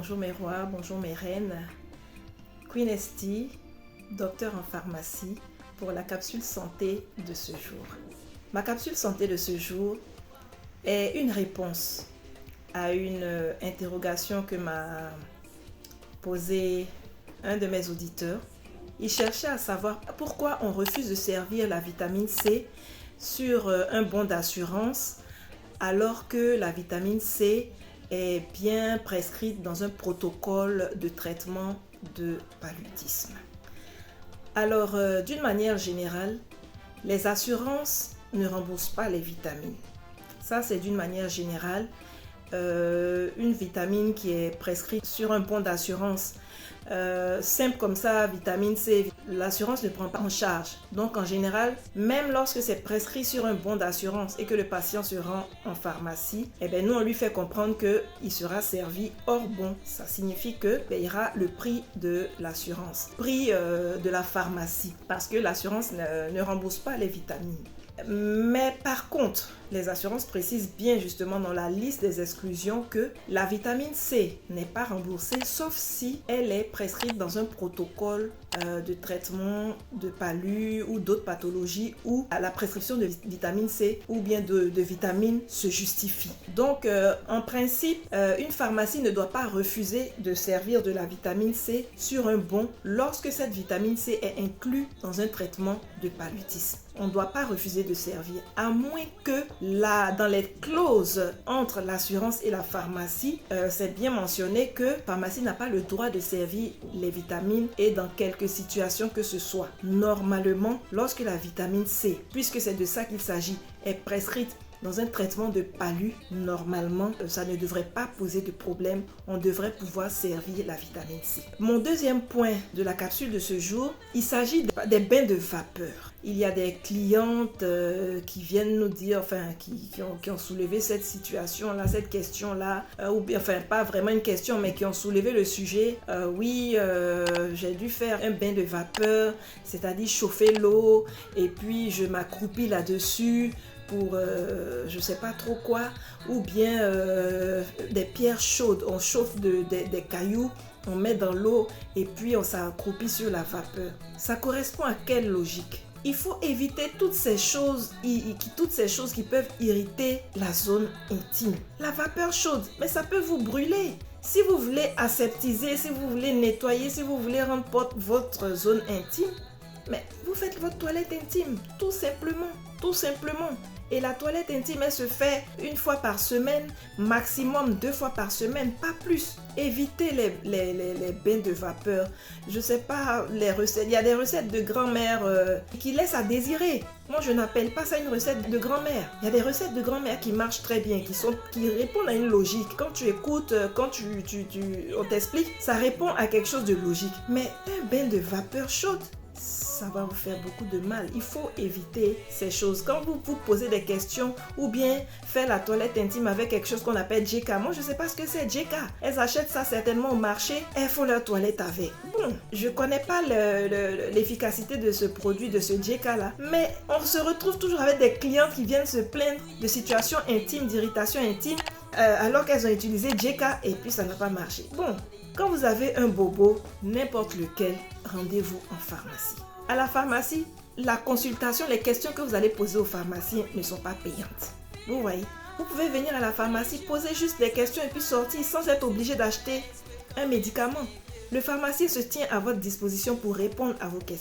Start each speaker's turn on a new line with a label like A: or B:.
A: Bonjour mes rois, bonjour mes reines. Queen Esti, docteur en pharmacie, pour la capsule santé de ce jour. Ma capsule santé de ce jour est une réponse à une interrogation que m'a posée un de mes auditeurs. Il cherchait à savoir pourquoi on refuse de servir la vitamine C sur un bon d'assurance alors que la vitamine C est bien prescrite dans un protocole de traitement de paludisme. Alors, d'une manière générale, les assurances ne remboursent pas les vitamines. Ça, c'est d'une manière générale. Une vitamine qui est prescrite sur un bon d'assurance simple comme ça, vitamine C, l'assurance ne prend pas en charge. Donc en général, même lorsque c'est prescrit sur un bon d'assurance et que le patient se rend en pharmacie, nous on lui fait comprendre qu'il sera servi hors bon. Ça signifie qu'il payera le prix de l'assurance, prix de la pharmacie, parce que l'assurance ne rembourse pas les vitamines. Mais par contre, les assurances précisent bien justement dans la liste des exclusions que la vitamine C n'est pas remboursée sauf si elle est prescrite dans un protocole de traitement de palu ou d'autres pathologies où la prescription de vitamine C ou bien de vitamines se justifie. Donc en principe, une pharmacie ne doit pas refuser de servir de la vitamine C sur un bon lorsque cette vitamine C est inclue dans un traitement de paludisme. On ne doit pas refuser de servir, à moins que dans les clauses entre l'assurance et la pharmacie, c'est bien mentionné que la pharmacie n'a pas le droit de servir les vitamines et dans quelques situations que ce soit. Normalement, lorsque la vitamine C, puisque c'est de ça qu'il s'agit, est prescrite dans un traitement de palu, normalement, ça ne devrait pas poser de problème. On devrait pouvoir servir la vitamine C. Mon deuxième point de la capsule de ce jour, il s'agit des bains de vapeur. Il y a des clientes qui viennent nous dire, qui ont soulevé cette situation-là, cette question-là, ou bien, pas vraiment une question, mais qui ont soulevé le sujet. J'ai dû faire un bain de vapeur, c'est-à-dire chauffer l'eau, et puis je m'accroupis là-dessus pour je sais pas trop quoi, ou bien des pierres chaudes. On chauffe des cailloux, on met dans l'eau et puis on s'accroupit sur la vapeur. Ça correspond à quelle logique? Il faut éviter toutes ces choses qui peuvent irriter la zone intime. La vapeur chaude, mais ça peut vous brûler. Si vous voulez aseptiser, si vous voulez nettoyer, si vous voulez rendre propre votre zone intime, mais vous faites votre toilette intime, tout simplement. Et la toilette intime, elle se fait une fois par semaine, maximum 2 fois par semaine, pas plus. Évitez les bains de vapeur. Je sais pas, les recettes. Il y a des recettes de grand-mère qui laissent à désirer. Moi, je n'appelle pas ça une recette de grand-mère. Il y a des recettes de grand-mère qui marchent très bien, qui répondent à une logique. Quand tu écoutes, quand on t'explique, ça répond à quelque chose de logique. Mais un bain de vapeur chaude, ça va vous faire beaucoup de mal. Il faut éviter ces choses. Quand vous vous posez des questions ou bien faire la toilette intime avec quelque chose qu'on appelle JK. Moi, je ne sais pas ce que c'est JK. Elles achètent ça certainement au marché. Elles font leur toilette avec. Bon, je ne connais pas l'efficacité de ce produit, de ce JK là. Mais on se retrouve toujours avec des clientes qui viennent se plaindre de situations intimes, d'irritations intimes, alors qu'elles ont utilisé JK et puis ça n'a pas marché. Bon, quand vous avez un bobo, n'importe lequel, rendez-vous en pharmacie. À la pharmacie, la consultation, les questions que vous allez poser aux pharmaciens ne sont pas payantes. Vous voyez, vous pouvez venir à la pharmacie, poser juste des questions et puis sortir sans être obligé d'acheter un médicament. Le pharmacien se tient à votre disposition pour répondre à vos questions.